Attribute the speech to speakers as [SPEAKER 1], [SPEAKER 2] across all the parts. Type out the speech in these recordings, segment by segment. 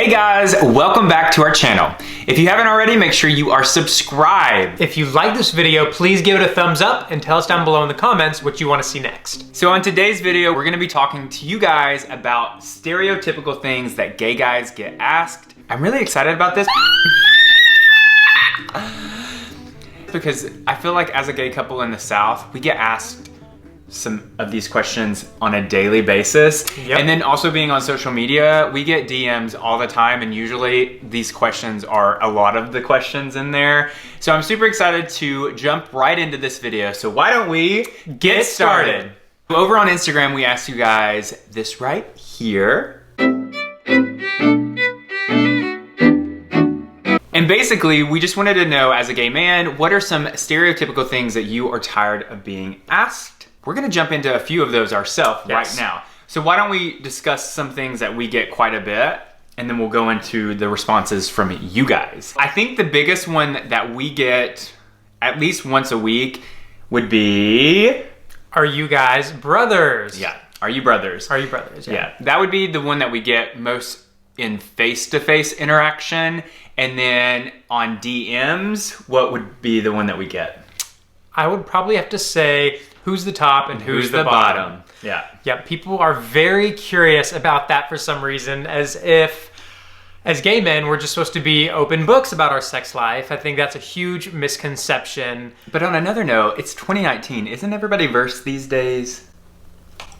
[SPEAKER 1] Hey guys, welcome back to our channel. If you haven't already, make sure you are subscribed.
[SPEAKER 2] If you like this video, please give it a thumbs up and tell us down below in the comments what you want to see next.
[SPEAKER 1] So on today's video, we're gonna be talking to you guys about stereotypical things that gay guys get asked. I'm really excited about this because I feel like as a gay couple in the South, we get asked some of these questions on a daily basis.
[SPEAKER 2] Yep.
[SPEAKER 1] And then also being on social media, we get DMs all the time, and usually these questions are a lot of the questions in there. So I'm super excited to jump right into this video. So why don't we get started? Over on Instagram, we asked you guys this right here. And basically, we just wanted to know, as a gay man, what are some stereotypical things that you are tired of being asked? We're gonna jump into a few of those ourselves right now. So why don't we discuss some things that we get quite a bit, and then we'll go into the responses from you guys. I think the biggest one that we get at least once a week would be,
[SPEAKER 2] are you guys brothers?
[SPEAKER 1] yeah, are you brothers?
[SPEAKER 2] Are you brothers?
[SPEAKER 1] Yeah, that would be the one that we get most in face-to-face interaction. And then on DMs, what would be the one that we get?
[SPEAKER 2] I would probably have to say, who's the top and who's the bottom?
[SPEAKER 1] Yeah.
[SPEAKER 2] Yeah, people are very curious about that for some reason, as if, as gay men, we're just supposed to be open books about our sex life. I think that's a huge misconception.
[SPEAKER 1] But on another note, it's 2019. Isn't everybody versed these days?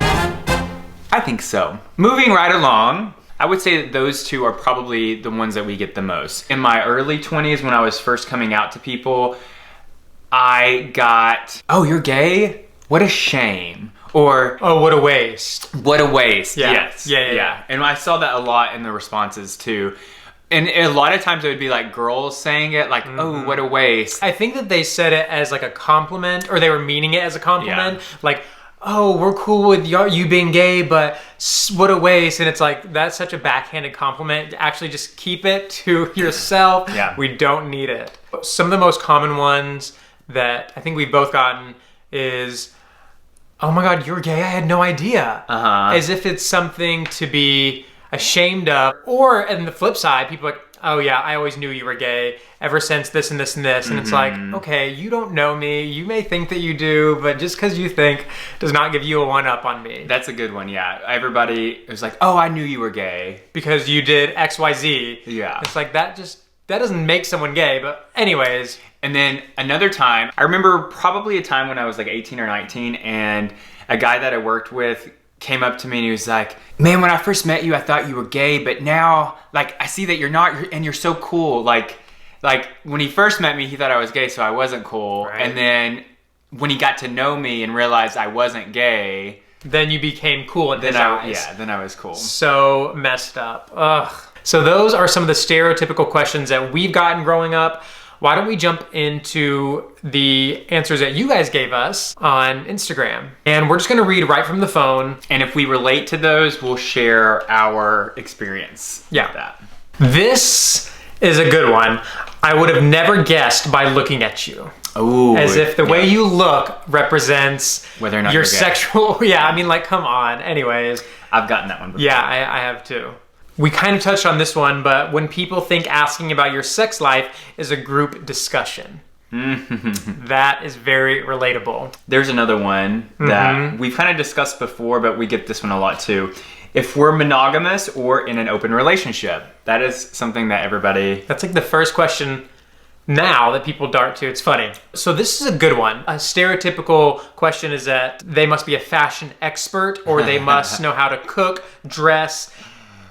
[SPEAKER 1] I think so. Moving right along, I would say that those two are probably the ones that we get the most. In my early 20s, when I was first coming out to people, I got, oh, you're gay? What a shame. Or,
[SPEAKER 2] Oh, what a waste.
[SPEAKER 1] what a waste.
[SPEAKER 2] Yeah.
[SPEAKER 1] Yes.
[SPEAKER 2] Yeah.
[SPEAKER 1] And I saw that a lot in the responses too. And a lot of times it would be like girls saying it, like, oh, what a waste.
[SPEAKER 2] I think that they said it as like a compliment, or they were meaning it as a compliment. Like, oh, we're cool with you being gay, but what a waste. And it's like, that's such a backhanded compliment. Actually, just keep it to yourself.
[SPEAKER 1] Yeah.
[SPEAKER 2] We don't need it. Some of the most common ones that I think we've both gotten is, oh my God, you're gay? I had no idea. As if it's something to be ashamed of. Or on the flip side, people are like, oh yeah, I always knew you were gay ever since this and this and this. And it's like, okay, you don't know me. You may think that you do, but just because you think does not give you a one up on me.
[SPEAKER 1] That's a good one, yeah. Everybody was like, oh, I knew you were gay.
[SPEAKER 2] Because you did X, Y, Z.
[SPEAKER 1] Yeah.
[SPEAKER 2] It's like, that doesn't make someone gay, but anyways.
[SPEAKER 1] And then another time, I remember probably a time when I was like 18 or 19, and a guy that I worked with came up to me and he was like, man, when I first met you, I thought you were gay, but now, like, I see that you're not, and you're so cool. Like when he first met me, he thought I was gay, so I wasn't cool.
[SPEAKER 2] Right.
[SPEAKER 1] And then when he got to know me and realized I wasn't gay,
[SPEAKER 2] then you became cool in his eyes.
[SPEAKER 1] Yeah, then I was cool.
[SPEAKER 2] So messed up. Ugh. So those are some of the stereotypical questions that we've gotten growing up. Why don't we jump into the answers that you guys gave us on Instagram? And we're just gonna read right from the phone.
[SPEAKER 1] And if we relate to those, we'll share our experience with that.
[SPEAKER 2] This is a good one. I would have never guessed by looking at you.
[SPEAKER 1] Ooh,
[SPEAKER 2] as if the way you look represents
[SPEAKER 1] whether or not
[SPEAKER 2] your
[SPEAKER 1] you're gay.
[SPEAKER 2] sexual, yeah, I mean, like, come on. Anyways.
[SPEAKER 1] I've gotten that one before.
[SPEAKER 2] Yeah, I have too. We kind of touched on this one, but when people think asking about your sex life is a group discussion. That is very relatable.
[SPEAKER 1] There's another one that we've kind of discussed before, but we get this one a lot too. If we're monogamous or in an open relationship, that is something that everybody...
[SPEAKER 2] That's like the first question now that people dart to. It's funny. So this is a good one. A stereotypical question is that they must be a fashion expert, or they must know how to cook, dress,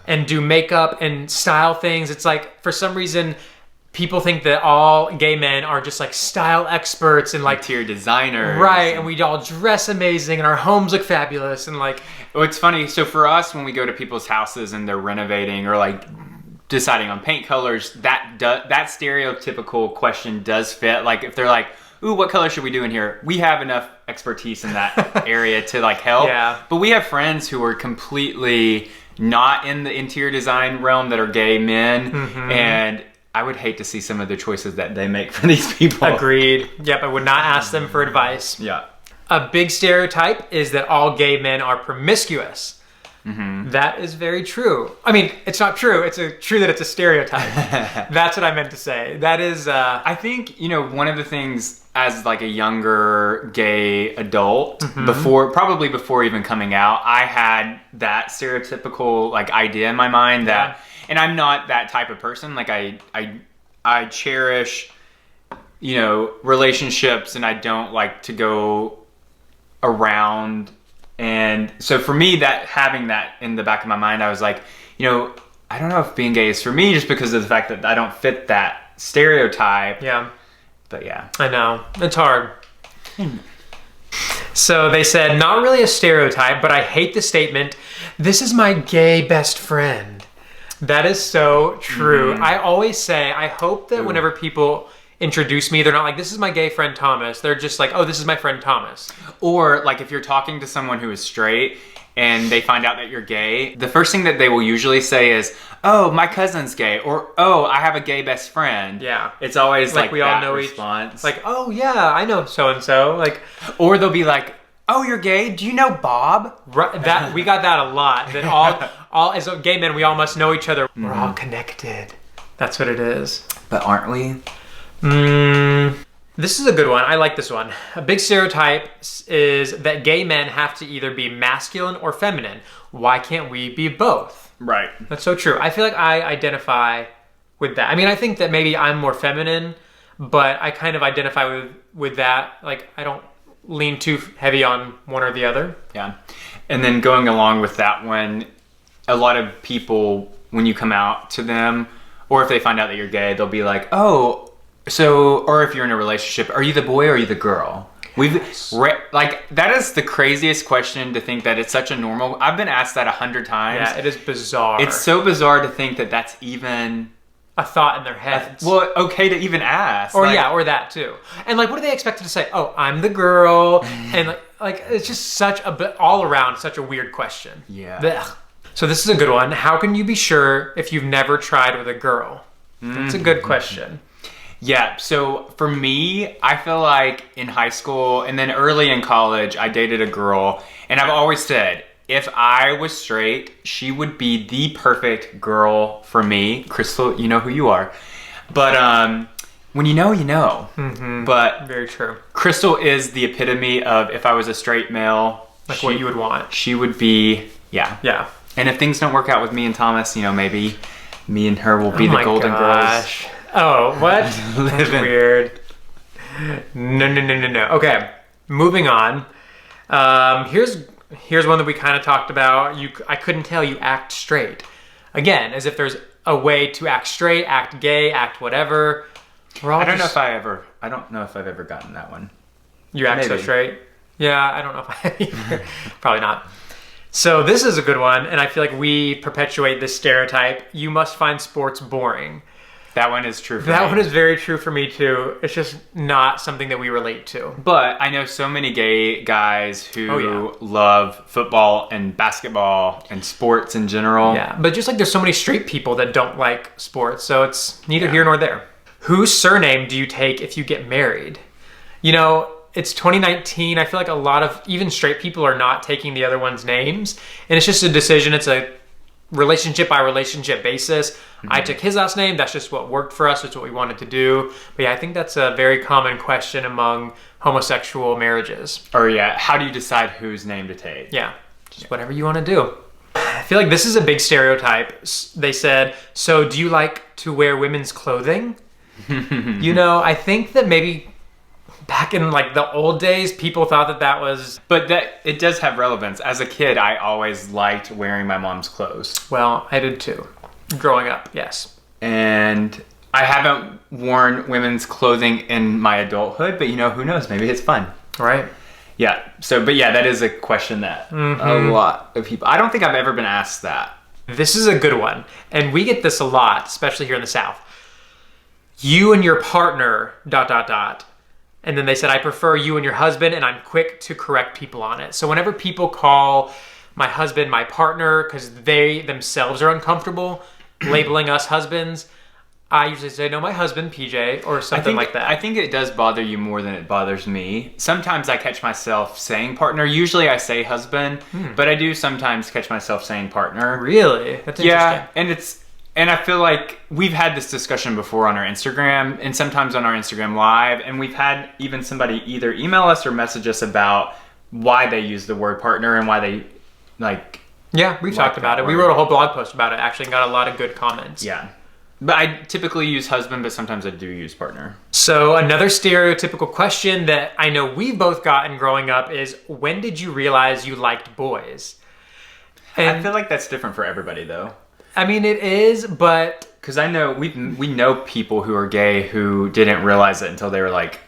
[SPEAKER 2] and do makeup and style things. It's like, for some reason, people think that all gay men are just like style experts and like
[SPEAKER 1] interior designers.
[SPEAKER 2] Right, and we all dress amazing and our homes look fabulous and like...
[SPEAKER 1] Oh, it's funny. So for us, when we go to people's houses and they're renovating or like deciding on paint colors, that stereotypical question does fit. Like if they're like, ooh, what color should we do in here? We have enough expertise in that area to like help.
[SPEAKER 2] Yeah.
[SPEAKER 1] But we have friends who are completely not in the interior design realm that are gay men, and I would hate to see some of the choices that they make for these people.
[SPEAKER 2] Agreed. Yep, I would not ask them for advice.
[SPEAKER 1] Yeah.
[SPEAKER 2] A big stereotype is that all gay men are promiscuous. That is very true. I mean, it's not true. It's true that it's a stereotype. That's what I meant to say. That is...
[SPEAKER 1] I think, one of the things as like a younger gay adult, probably before even coming out, I had that stereotypical like idea in my mind that, and I'm not that type of person. Like I cherish, relationships, and I don't like to go around. And so for me, that having that in the back of my mind, I was like, I don't know if being gay is for me just because of the fact that I don't fit that stereotype.
[SPEAKER 2] Yeah.
[SPEAKER 1] But yeah.
[SPEAKER 2] I know. It's hard. So they said, not really a stereotype, but I hate the statement, this is my gay best friend. That is so true. I always say, I hope that whenever people introduce me, they're not like, this is my gay friend Thomas. They're just like, oh, this is my friend Thomas.
[SPEAKER 1] Or like if you're talking to someone who is straight and they find out that you're gay, the first thing that they will usually say is, oh, my cousin's gay, or oh, I have a gay best friend.
[SPEAKER 2] Yeah.
[SPEAKER 1] It's always like
[SPEAKER 2] we
[SPEAKER 1] that
[SPEAKER 2] all know
[SPEAKER 1] response.
[SPEAKER 2] Like, oh yeah, I know so-and-so. Like,
[SPEAKER 1] or they'll be like, oh, you're gay? Do you know Bob?
[SPEAKER 2] Right, we got that a lot. That all as gay men, we all must know each other. We're all connected. That's what it is.
[SPEAKER 1] But aren't we?
[SPEAKER 2] This is a good one. I like this one. A big stereotype is that gay men have to either be masculine or feminine. Why can't we be both?
[SPEAKER 1] Right.
[SPEAKER 2] That's so true. I feel like I identify with that. I mean, I think that maybe I'm more feminine, but I kind of identify with that. Like, I don't lean too heavy on one or the other.
[SPEAKER 1] Yeah. And then going along with that one, a lot of people, when you come out to them, or if they find out that you're gay, they'll be like, oh, so, or if you're in a relationship, are you the boy or are you the girl? Like, that is the craziest question to think that it's such a normal, I've been asked that 100 times.
[SPEAKER 2] Yeah, it is bizarre.
[SPEAKER 1] It's so bizarre to think that that's even
[SPEAKER 2] a thought in their heads.
[SPEAKER 1] Well, okay to even ask.
[SPEAKER 2] Or or that too. And like, what are they expected to say? Oh, I'm the girl. And like it's just such all around such a weird question.
[SPEAKER 1] Yeah.
[SPEAKER 2] Blech. So this is a good one. How can you be sure if you've never tried with a girl? That's a good question.
[SPEAKER 1] Yeah, so for me, I feel like in high school and then early in college, I dated a girl, and I've always said, if I was straight, she would be the perfect girl for me. Crystal, you know who you are. But when you know, you know. But
[SPEAKER 2] very true.
[SPEAKER 1] Crystal is the epitome of if I was a straight male.
[SPEAKER 2] Like what you would want.
[SPEAKER 1] She would be, yeah.
[SPEAKER 2] Yeah.
[SPEAKER 1] And if things don't work out with me and Thomas, maybe me and her will be the golden girls.
[SPEAKER 2] Oh, what? That's weird. No. Okay, moving on. Here's one that we kind of talked about. I couldn't tell you act straight. Again, as if there's a way to act straight, act gay, act whatever.
[SPEAKER 1] I don't know if I've ever gotten that one.
[SPEAKER 2] You act so straight? Yeah, I don't know if I have either. Probably not. So this is a good one, and I feel like we perpetuate this stereotype. You must find sports boring.
[SPEAKER 1] That one is true for me.
[SPEAKER 2] That one is very true for me too. It's just not something that we relate to.
[SPEAKER 1] But I know so many gay guys who love football and basketball and sports in general.
[SPEAKER 2] Yeah, but just like there's so many straight people that don't like sports, so it's neither here nor there. Whose surname do you take if you get married? It's 2019. I feel like a lot of even straight people are not taking the other one's names, and it's just a decision. It's a relationship by relationship basis. I took his last name. That's just what worked for us. It's what we wanted to do. But yeah, I think that's a very common question among homosexual marriages.
[SPEAKER 1] Or yeah, how do you decide whose name to take?
[SPEAKER 2] Yeah, just whatever you want to do. I feel like this is a big stereotype. They said, so do you like to wear women's clothing? I think that maybe back in like the old days, people thought that was...
[SPEAKER 1] But that it does have relevance. As a kid, I always liked wearing my mom's clothes.
[SPEAKER 2] Well, I did too. Growing up, yes.
[SPEAKER 1] And I haven't worn women's clothing in my adulthood, but who knows? Maybe it's fun.
[SPEAKER 2] Right.
[SPEAKER 1] Yeah. So, but yeah, that is a question that a lot of people... I don't think I've ever been asked that.
[SPEAKER 2] This is a good one. And we get this a lot, especially here in the South. You and your partner, ... And then they said, I prefer you and your husband, and I'm quick to correct people on it. So whenever people call my husband my partner because they themselves are uncomfortable labeling us husbands, I usually say, no, my husband, PJ, or something like that.
[SPEAKER 1] I think it does bother you more than it bothers me. Sometimes I catch myself saying partner. Usually I say husband, but I do sometimes catch myself saying partner.
[SPEAKER 2] Really? That's interesting.
[SPEAKER 1] Yeah, and I feel like we've had this discussion before on our Instagram and sometimes on our Instagram Live, and we've had even somebody either email us or message us about why they use the word partner and why they like...
[SPEAKER 2] Yeah, we talked about it. We wrote a whole blog post about it, actually, and got a lot of good comments.
[SPEAKER 1] Yeah. But I typically use husband, but sometimes I do use partner.
[SPEAKER 2] So another stereotypical question that I know we've both gotten growing up is, when did you realize you liked boys? And
[SPEAKER 1] I feel like that's different for everybody, though.
[SPEAKER 2] I mean, it is, but...
[SPEAKER 1] Because I know, we know people who are gay who didn't realize it until they were like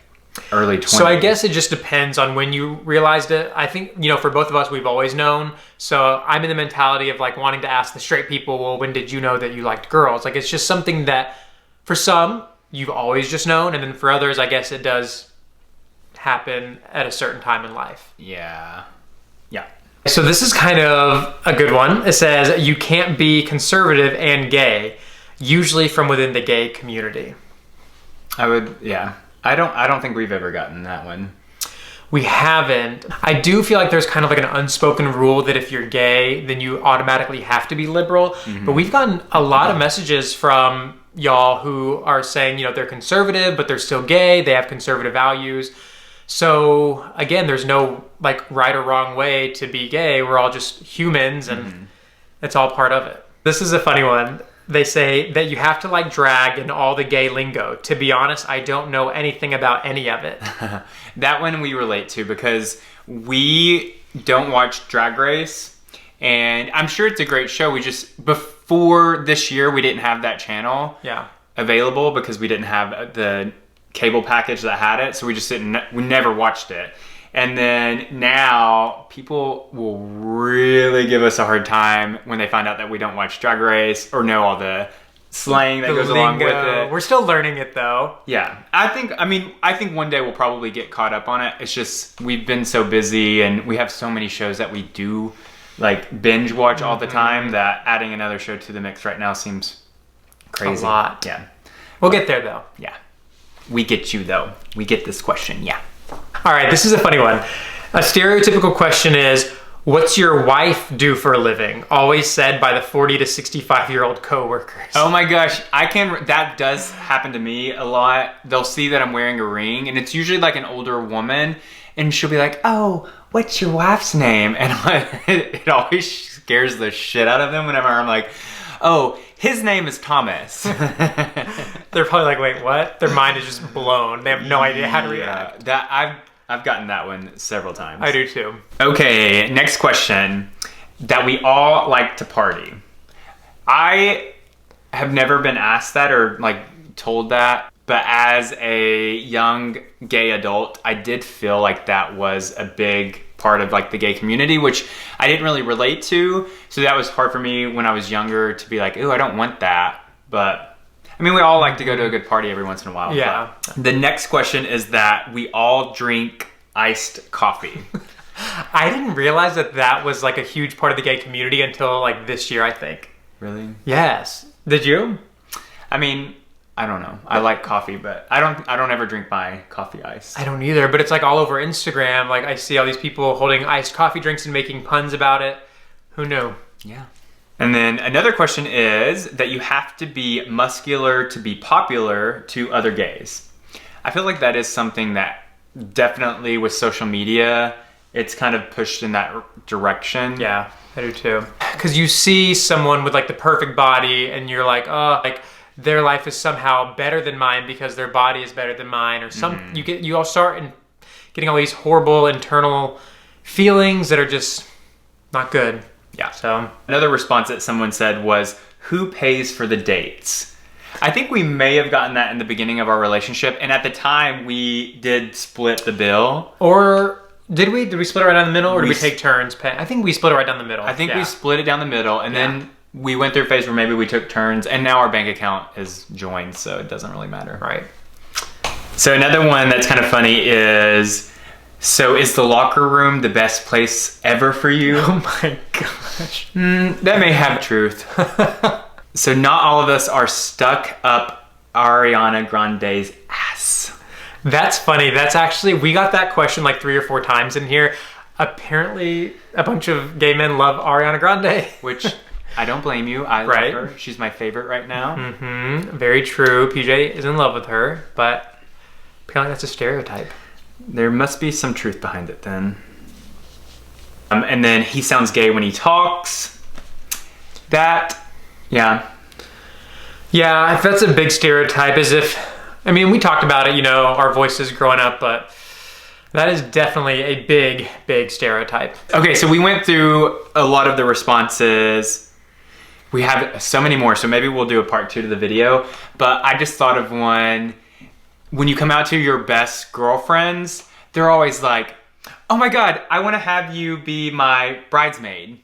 [SPEAKER 1] early 20s.
[SPEAKER 2] So I guess it just depends on when you realized it. I think, you know, for both of us, we've always known. So I'm in the mentality of like wanting to ask the straight people, well, when did you know that you liked girls? Like, it's just something that for some, you've always just known. And then for others, I guess it does happen at a certain time in life.
[SPEAKER 1] Yeah. Yeah.
[SPEAKER 2] So this is kind of a good one. It says, you can't be conservative and gay, usually from within the gay community.
[SPEAKER 1] I don't think we've ever gotten that one.
[SPEAKER 2] We haven't. I do feel like there's kind of like an unspoken rule that if you're gay, then you automatically have to be liberal. Mm-hmm. But we've gotten a lot of messages from y'all who are saying, you know, they're conservative, but they're still gay. They have conservative values. So again, there's no like right or wrong way to be gay. We're all just humans, and it's all part of it. This is a funny one. They say that you have to like drag and all the gay lingo. To be honest, I don't know anything about any of it.
[SPEAKER 1] That one we relate to because we don't watch Drag Race, and I'm sure it's a great show. We just, before this year, we didn't have that channel available because we didn't have the cable package that had it. So we just we never watched it. And then now people will really give us a hard time when they find out that we don't watch Drag Race or know all the slang that goes along with it.
[SPEAKER 2] We're still learning it though.
[SPEAKER 1] Yeah. I think one day we'll probably get caught up on it. It's just, we've been so busy and we have so many shows that we do like binge watch all the time that adding another show to the mix right now seems crazy.
[SPEAKER 2] A lot.
[SPEAKER 1] Yeah.
[SPEAKER 2] We'll get there though.
[SPEAKER 1] Yeah. We get you though. We get this question. Yeah.
[SPEAKER 2] All right, this is a funny one. A stereotypical question is, what's your wife do for a living? Always said by the 40 to 65-year-old coworkers.
[SPEAKER 1] Oh my gosh, that does happen to me a lot. They'll see that I'm wearing a ring, and it's usually like an older woman, and she'll be like, oh, what's your wife's name? And it always scares the shit out of them whenever I'm like, oh, his name is Thomas.
[SPEAKER 2] They're probably like, wait, what? Their mind is just blown. They have no idea how to react.
[SPEAKER 1] I've gotten that one several times.
[SPEAKER 2] I do too.
[SPEAKER 1] Okay, next question. That we all like to party. I have never been asked that or like told that, but as a young gay adult, I did feel like that was a big part of like the gay community, which I didn't really relate to. So that was hard for me when I was younger to be like, ooh, I don't want that. But I mean, we all like to go to a good party every once in a while.
[SPEAKER 2] Yeah.
[SPEAKER 1] The next question is that we all drink iced coffee.
[SPEAKER 2] I didn't realize that was like a huge part of the gay community until like this year, I think.
[SPEAKER 1] Really?
[SPEAKER 2] Yes. Did you?
[SPEAKER 1] I mean, I don't know. I like coffee, but I don't ever drink my coffee iced.
[SPEAKER 2] I don't either, but it's like all over Instagram. Like I see all these people holding iced coffee drinks and making puns about it. Who knew?
[SPEAKER 1] Yeah. And then another question is that you have to be muscular to be popular to other gays. I feel like that is something that definitely with social media, it's kind of pushed in that direction.
[SPEAKER 2] Yeah, I do too. Because you see someone with like the perfect body and you're like, oh, like their life is somehow better than mine because their body is better than mine, or you all start getting all these horrible internal feelings that are just not good.
[SPEAKER 1] Yeah. So another response that someone said was, who pays for the dates? I think we may have gotten that in the beginning of our relationship, and at the time we did split the bill.
[SPEAKER 2] Or did we? Did we split it right down the middle, or did we take turns paying? I think we split it right down the middle.
[SPEAKER 1] I think we split it down the middle, and then we went through a phase where maybe we took turns, and now our bank account is joined, so it doesn't really matter.
[SPEAKER 2] Right.
[SPEAKER 1] So another one that's kind of funny is, so is the locker room the best place ever for you?
[SPEAKER 2] Oh my gosh.
[SPEAKER 1] That may have truth. So not all of us are stuck up Ariana Grande's ass?
[SPEAKER 2] That's funny. That's actually, we got that question like 3 or 4 times in here. Apparently, a bunch of gay men love Ariana Grande.
[SPEAKER 1] Which, I don't blame you. I love her. She's my favorite right now.
[SPEAKER 2] Mm-hmm. Very true. PJ is in love with her, but apparently that's a stereotype.
[SPEAKER 1] There must be some truth behind it then. And then he sounds gay when he talks. That, yeah.
[SPEAKER 2] Yeah, if that's a big stereotype, as if, I mean, we talked about it, you know, our voices growing up, but that is definitely a big, big stereotype.
[SPEAKER 1] Okay, so we went through a lot of the responses. We have so many more, so maybe we'll do a part 2 to the video. But I just thought of one. When you come out to your best girlfriends, they're always like, oh my God, I want to have you be my bridesmaid.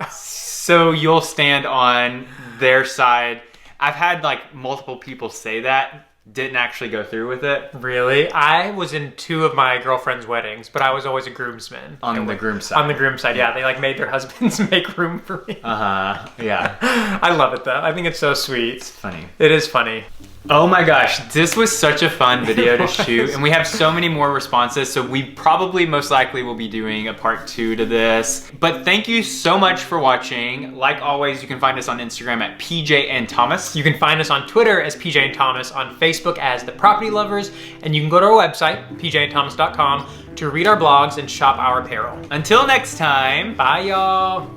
[SPEAKER 1] So you'll stand on their side. I've had like multiple people say that, didn't actually go through with it.
[SPEAKER 2] Really? I was in 2 of my girlfriend's weddings, but I was always a groomsman.
[SPEAKER 1] On the groom side.
[SPEAKER 2] On the groom side, yeah. They like made their husbands make room for me.
[SPEAKER 1] Yeah.
[SPEAKER 2] I love it though. I think it's so sweet.
[SPEAKER 1] It's funny.
[SPEAKER 2] It is funny.
[SPEAKER 1] Oh my gosh, this was such a fun video to shoot, and we have so many more responses, so we probably most likely will be doing a part 2 to this. But thank you so much for watching. Like always, you can find us on Instagram at PJ and Thomas.
[SPEAKER 2] You can find us on Twitter as PJ and Thomas, on Facebook as The Property Lovers, and you can go to our website, pjandthomas.com, to read our blogs and shop our apparel.
[SPEAKER 1] Until next time,
[SPEAKER 2] bye y'all.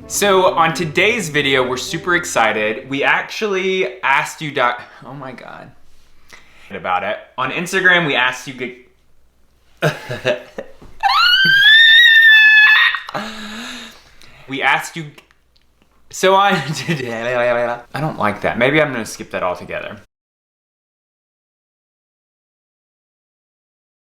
[SPEAKER 1] So on today's video, we're super excited. We actually asked you, oh my God, about it. On Instagram, we asked you, so on today, I don't like that. Maybe I'm gonna skip that altogether.